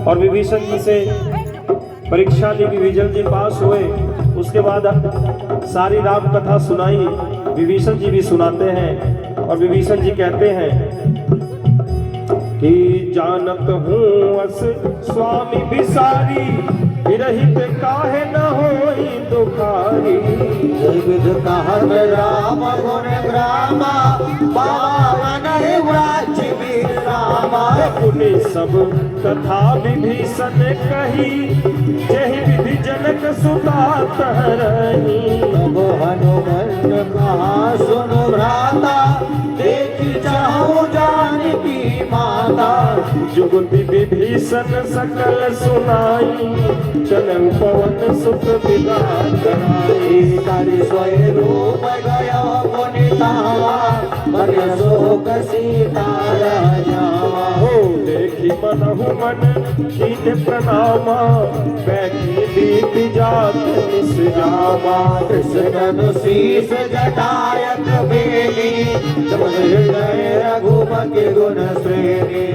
और विभीषण जी से परीक्षा ली, विभीषण जी पास हुए। उसके बाद सारी राम कथा सुनाई, विभीषण जी भी सुनाते हैं और विभीषण जी कहते हैं कि जानत हूँ अस स्वामी बिसारी, विरहित काहे न होई दुखारी। विविध कहत राम गुण ग्रामा, पावन राज्य विश्रामा। पुनि सब कथा विभीषण कही, जहि विधि जनक सुता तरही। तब हनुमंत कहा सुनो भ्राता, देखी चाहूं जानकी माता। जुगति विभीषण सकल सुनाई, चलन पवन सुत विदा कराई। करि स्वयं रूप गया पुनितावा, मन शोक सीता रह जावा। हो देखी मनहु मन कीन प्रणामा, बैठी दीप जात निसजामा। कृष्ण शीस जटायत बेली, जब हृदय रघुपति गुण श्रेणी।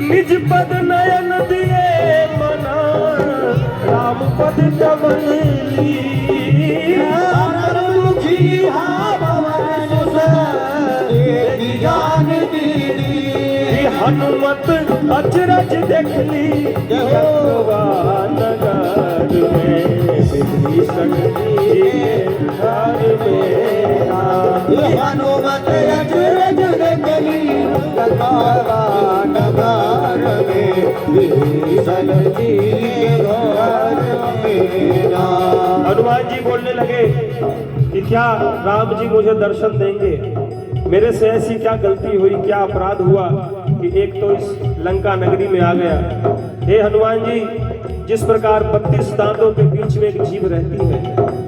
निज पद नयन दिए मना, राम पद कमल ली। हनुमत अचरज देखली, नगर में विभीषण जी घर में। हनुमत अचरज देखली, नगर में विभीषण जी घर में। हनुमान जी बोलने लगे कि क्या राम जी मुझे दर्शन देंगे? मेरे से ऐसी क्या गलती हुई, क्या अपराध हुआ कि एक तो इस लंका नगरी में आ गया। हे हनुमान जी, जिस प्रकार 32 दांतों के बीच में एक जीव रहती है,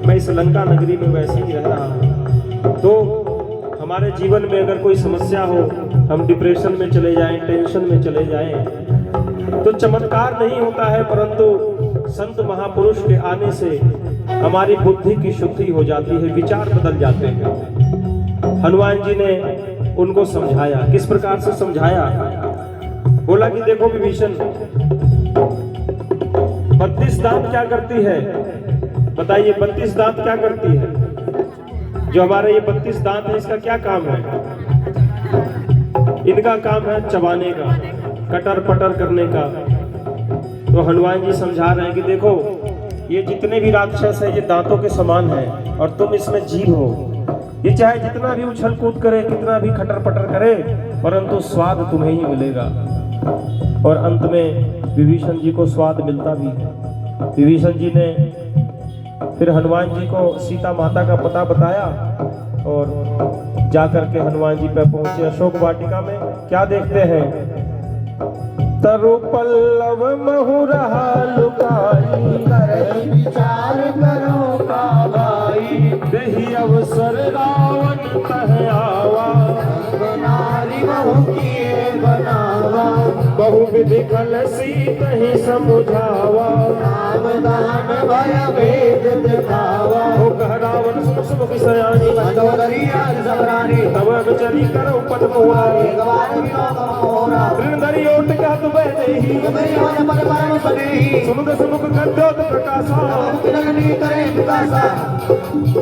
मैं इस लंका नगरी में वैसे ही रह रहा हूँ। तो हमारे जीवन में अगर कोई समस्या हो, हम डिप्रेशन में चले जाएं, टेंशन में चले जाएं, तो चमत्कार नहीं होता है, परंतु संत महापुरुष के आने से हमारी बुद्धि की शुद्धि हो जाती है, विचार बदल जाते हैं। हनुमान जी ने उनको समझाया। किस प्रकार से समझाया? बोला कि देखो विभीषण, 32 दांत क्या करती है? बताइए, 32 दांत क्या करती है? जो हमारे ये 32 दांत है, इसका क्या काम है? इनका काम है चबाने का, कटर पटर करने का। तो हनुमान जी समझा रहे हैं कि देखो, ये जितने भी राक्षस है, ये दांतों के समान है और तुम इसमें जीव हो। ये चाहे जितना भी उछल कूद करे, कितना भी खटर पटर करे, परंतु स्वाद तुम्हें ही मिलेगा। और अंत में विभीषण जी को स्वाद मिलता भी है। विभीषण जी ने फिर हनुमान जी को सीता माता का पता बताया और जाकर के हनुमान जी पे पहुंचे। अशोक वाटिका में क्या देखते हैं? तरु पल्लव महु रहा लुकाई, विचार करो का भाई। दही अवसर रावण तह आवा, नारी बहु किए बनावा। बहुविधि कल सीत ही समुझावा। राम दान भय भेद दिखावा। हो कह रावण सुन सुमुख सयानी, मंदोदरी आज सबरानी। तब अब चली करो पद मोहारी। भगवान विनोद मोरा, वृंदरी ओट का तुम देही, तुम्हें योन पद परम सनेही। सुमुख सुमुख कंदोत प्रकाशा, लगनी करे विकासा।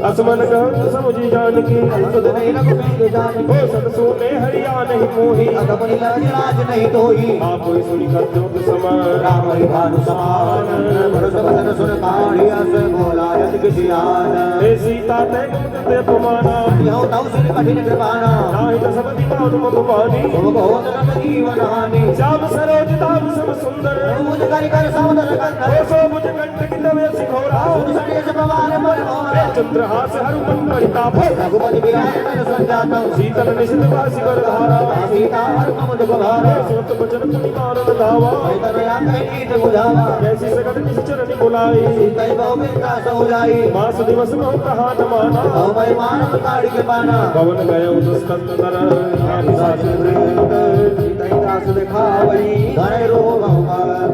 असमन कहत समुझी जानकी, सुध नहीं रघुपति जानी। हो सत सोने हरिया नहीं मोही। अगपनि लाज राज नहीं तोही। आप कोई सुनी कंदोत समान, राम हरि भानु समान। भरत बदन सुन काढ़िया से बोला यद किसी आन। हे सीता ते गुण ते पमाना, यहो तव सिर कठिन कृपाना। नाहि त सब दीवान मधुबानी। तुम बहुत रम जीवन हानि। श्याम सरोज ताम सम सुंदर, मुझ करि कर समुद्र हो कंदर। सो मुझ कंठ की तवे सिखोरा। सुन सड़िय से प्रवाल मोर मोरा। चंद्रहास हरु मन परिताप, रघुपति बिराज मन संजाता। शीतल निशित वासी वर धारा। सीता हर कमद बघारा। सुत बचन मुनि मानव धावा, तनया कहि नीत बुझावा। कैसी सकल निश्चरनि बुलाई। सीता बहु बिंदा सहुजाई। मास दिवस बहु कहा न माना, बहु भय मानव काढ़ के पाना। पवन गयो दुष्कंद तर, नारी साचि सीता दास दिखावई। धरे रोग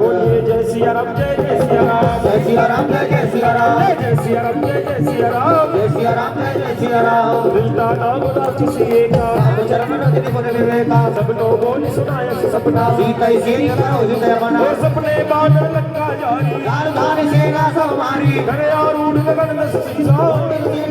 बोलिए जय सिया राम, जय जय सिया राम। जय सिया राम, जय जय सिया राम। जय जय सिया राम, जय जय सिया राम। जय सिया राम जय सिया राम मिलता नाम राक्षसी एका चरण रति मुनि विवेका सबनो बोल सुनाय सपना सीता सीरी करो हृदय बना वो सपने बादल लंका जारी राजधानी सेना सब मारी करे आरूढ़ गगन में सीसा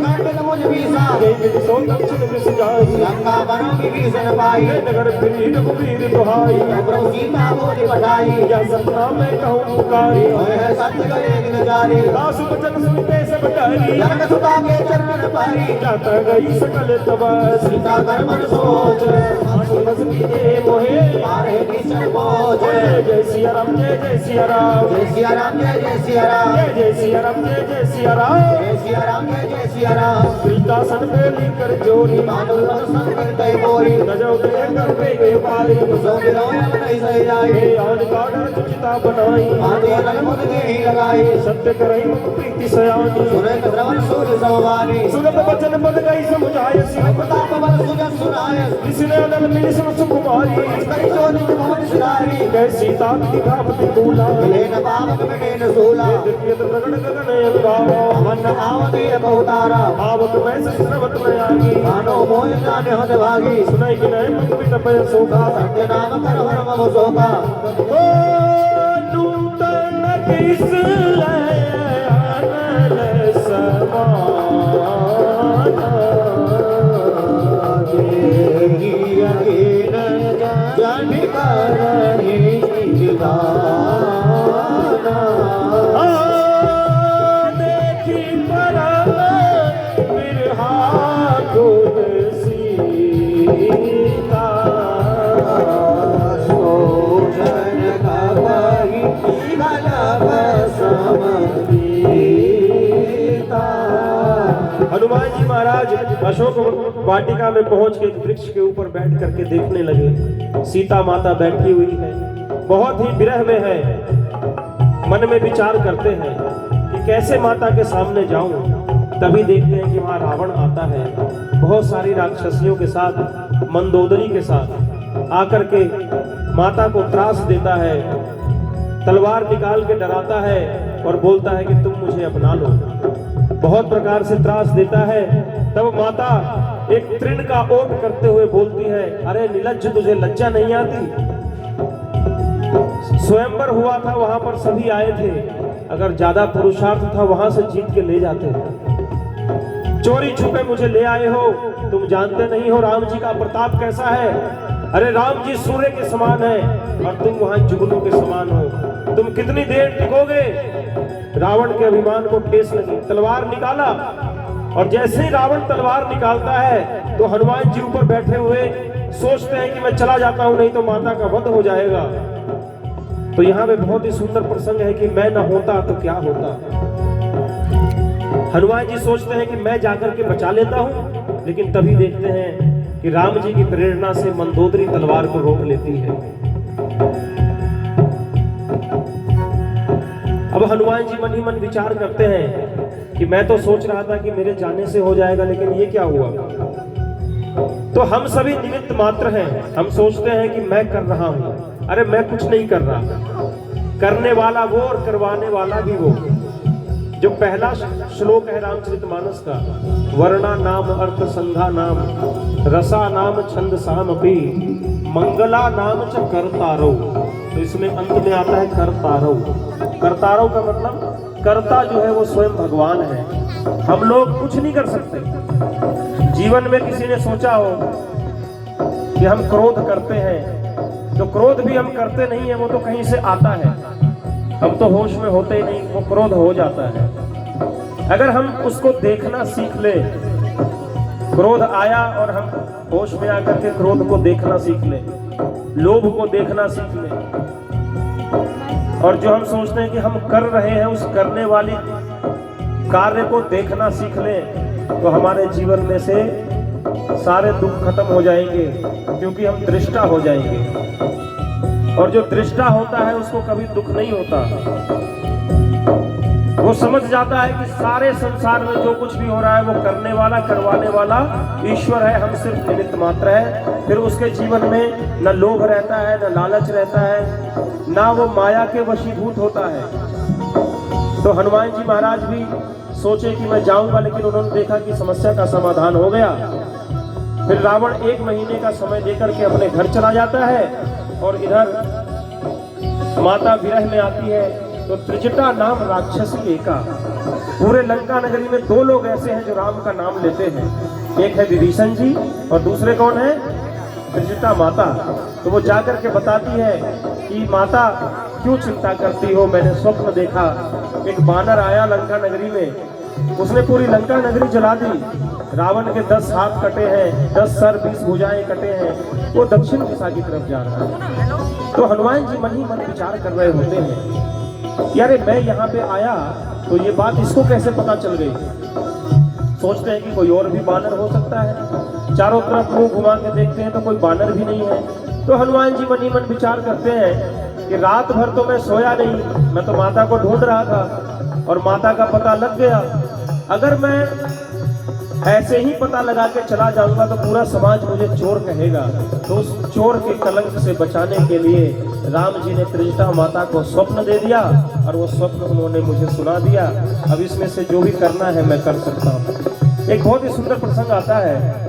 खंडित मुझ बीसा देवी सो दक्षिण में सजाई लंका बनो की भीषण पाई नगर फिरी रघुवीर दुहाई प्रभु सीता बोली पठाई या सपना में कहूँ पुकारी होए है सत्य करे दिन जारी दास वचन सुनते सब डरी जनक सुता के चरण पारी जाता गई सकल तबस सीता कर मन सोच आंसू बस कीजे मोहे मारे भीषण बोझ जय सिया राम जय सिया राम जय सिया राम जय सिया राम जय सिया राम जय सिया राम जय सिया राम जय सिया राम प्रीता सन बोली कर जोरी माधुर रस संग करते बोरी गजो दे कर पे गए पारी सो बिलोय नहीं सही जाए हे आज काड़ा चिता बनाई आदि अनल मुद के ही लगाई सत्य करई मुख प्रीति सयानी सुने कद्रवन सूर्य समवानी सुगत बचन पद गई समुझाय सिर प्रताप बल सुजन सुनाय जिसने अनल मिली सुन सुकुमारी कई चोरी भवन सिरारी कै सीता दिखापति दूला मिले न पावक मिटे न सूला दिव्यत प्रगट गगन अंगारा मन आवती बहुतारा आवत मैं सस्त्रवत में आगी मानो मोह जाने हद भागी सुनाई कि नहीं मुख पिट पर सोगा सत्य नाम कर हर मम सोका ओ नूतन किस अनल समाना देगी अकीन जन करहि गाना देखी परम बिरहा गुण सीता सोचन कहि गलब समदीता हनुमान जी महाराज अशोक वाटिका में पहुंच के एक वृक्ष के ऊपर बैठ करके देखने लगे। सीता माता बैठी हुई है, बहुत ही विरह में है। मन में विचार करते हैं कि कैसे माता के सामने जाऊं। तभी देखते हैं कि वहां रावण आता है, बहुत सारी राक्षसियों के साथ, मंदोदरी के साथ आकर के माता को त्रास देता है, तलवार निकाल के डराता है और बोलता है कि तुम मुझे अपना लो। बहुत प्रकार से त्रास देता है। तब माता एक तृण का ओट करते हुए बोलती है, अरे निलज्ज, तुझे लज्जा नहीं आती? स्वयंवर हुआ था, वहां पर सभी आए थे, अगर ज्यादा पुरुषार्थ था वहां से जीत के ले जाते। चोरी छुपे मुझे ले आए हो, तुम जानते नहीं हो राम जी का प्रताप कैसा है। अरे राम जी सूर्य के समान है और तुम वहां जुगनू के समान हो, तुम कितनी देर टिकोगे? रावण के अभिमान को ठेस लगी, तलवार निकाला और जैसे ही रावण तलवार निकालता है तो हनुमान जी ऊपर बैठे हुए सोचते हैं कि मैं चला जाता हूं, नहीं तो माता का वध हो जाएगा। तो यहाँ पे बहुत ही सुंदर प्रसंग है कि मैं न होता तो क्या होता। हनुमान जी सोचते हैं कि मैं जाकर के बचा लेता हूं, लेकिन तभी देखते हैं कि राम जी की प्रेरणा से मंदोदरी तलवार को रोक लेती है। अब हनुमान जी मन ही मन विचार करते हैं कि मैं तो सोच रहा था कि मेरे जाने से हो जाएगा, लेकिन ये क्या हुआ। तो हम सभी निमित्त मात्र हैं। हम सोचते हैं कि मैं कर रहा हूं, अरे मैं कुछ नहीं कर रहा। करने वाला वो और करवाने वाला भी वो। जो पहला श्लोक है रामचरितमानस का, वर्णा नाम अर्थ संधा नाम रसा नाम छंद साम अपि मंगला नाम च करतारौ। तो इसमें अंत में आता है करतारौ। करतारौ का मतलब कर्ता जो है वो स्वयं भगवान है। हम लोग कुछ नहीं कर सकते। जीवन में किसी ने सोचा हो कि हम क्रोध करते हैं, तो क्रोध भी हम करते नहीं है, वो तो कहीं से आता है। हम तो होश में होते ही नहीं, वो क्रोध हो जाता है। अगर हम उसको देखना सीख ले, क्रोध आया और हम होश में आकर के क्रोध को देखना सीख ले, लोभ को देखना सीख ले, और जो हम सोचते हैं कि हम कर रहे हैं उस करने वाली कार्य को देखना सीख ले, तो हमारे जीवन में से सारे दुख खत्म हो जाएंगे, क्योंकि हम दृष्टा हो जाएंगे। और जो दृष्टा होता है उसको कभी दुख नहीं होता। वो समझ जाता है कि सारे संसार में जो कुछ भी हो रहा है वो करने वाला, करवाने वाला ईश्वर है, हम सिर्फ निमित्त मात्र है। फिर उसके जीवन में न लोभ रहता है, न लालच रहता है, ना वो माया के वशीभूत होता है। तो हनुमान जी महाराज भी सोचे कि मैं जाऊंगा, लेकिन उन्होंने देखा कि समस्या का समाधान हो गया। फिर रावण 1 महीने का समय देकर के अपने घर चला जाता है और इधर माता विरह में आती है। तो त्रिजटा नाम राक्षसी एका, पूरे लंका नगरी में 2 लोग ऐसे हैं जो राम का नाम लेते हैं, एक है विभीषण जी और दूसरे कौन है, त्रिजटा माता। तो वो जाकर के बताती है कि माता क्यों चिंता करती हो, मैंने स्वप्न देखा, एक बानर आया लंका नगरी में, उसने पूरी लंका नगरी जला दी, रावण के 10 हाथ कटे हैं, 10 सर 20 भुजाएं कटे हैं, वो दक्षिण दिशा की तरफ जा रहा है। तो हनुमान जी मन ही मन विचार कर रहे होते हैं कि अरे मैं यहाँ पे आया तो ये बात इसको कैसे पता चल गई। सोचते हैं कि कोई और भी बानर हो सकता है, चारों तरफ मुंह घुमा के देखते हैं तो कोई बानर भी नहीं है। तो हनुमान जी मन ही मन विचार करते हैं कि रात भर तो मैं सोया नहीं, मैं तो माता को ढूंढ रहा था और माता का पता लग गया। अगर मैं ऐसे ही पता लगा के चला जाऊंगा तो पूरा समाज मुझे चोर कहेगा। तो उस चोर के कलंक से बचाने के लिए राम जी ने त्रिजटा माता को स्वप्न दे दिया और वो स्वप्न उन्होंने मुझे सुना दिया। अब इसमें से जो भी करना है मैं कर सकता हूँ। एक बहुत ही सुंदर प्रसंग आता है।